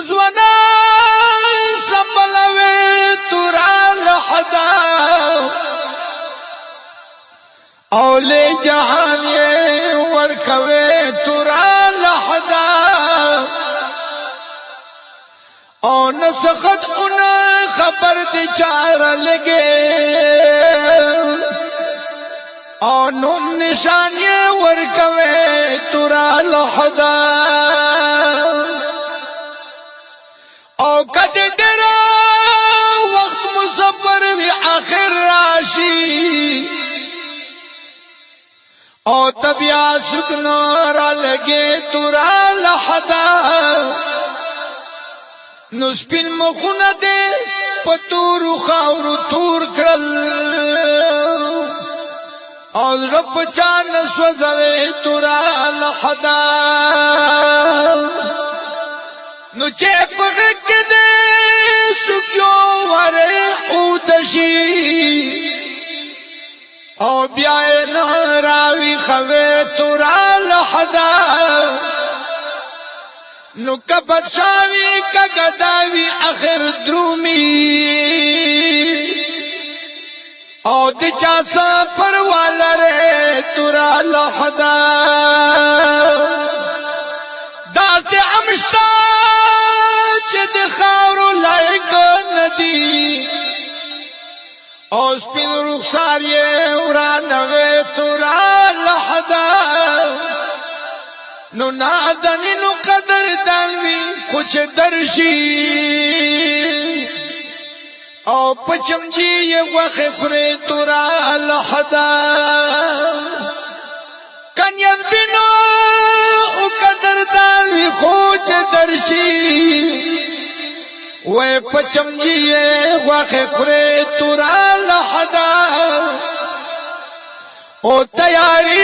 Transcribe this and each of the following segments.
نزوانان سنبلوی تورا لحدا اولی جہان یہ ورکوی تورا لحدا او نسخت انا خبر دی چارا لگے او نم نشان یہ ورکوی تورا لحدا او کد ڈرا وقت مسافر بھی آخر راشی او تبیا سکنارا لگے تورا لحدا نسپین مخونا دے پتور خاور تور کرل او رب چان سوزوے تورا لحدا نو چیپ غک دے سکیو ورے خودشی او بیائے نہراوی خوے تورا لحدا نو کبت شاوی کگداوی آخر درومی او دی چاسا پروالا رے تورا لحدا داتے امشتا چد خاورو لائق ندی او سپین رخسار یہ ورانوے تورا لحدا نو نادنی نو قدر دانوی کچھ درشی او پچم جی یہ وخی خورے تورا لحدا کنید بینو او قدر دانوی کچھ درشی وے پچم جی یہ وخی خورے تورا لحدا او تیاری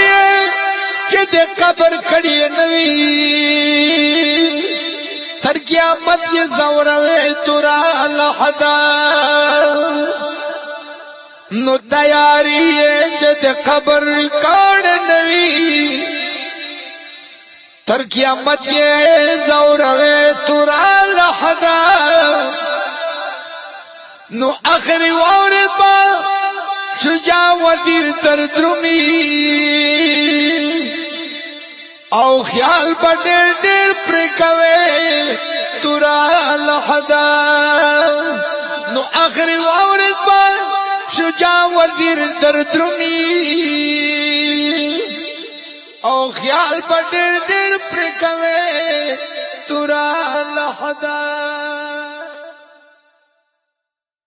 کہ دے قبر کھڑی نوی تر قیامت یہ زوروے تورا لحدا نو تیاری ہے کہ دے قبر کھڑ نوی تر قیامت یہ زوروے تورا لحدا نو آخری وارد با شجاع ودیر در درمی او خیال با دیر دیر پرکوے تورا لحدا نو آخری وارد با شجاع ودیر در درمی او خیال با دیر دیر پرکوے تورا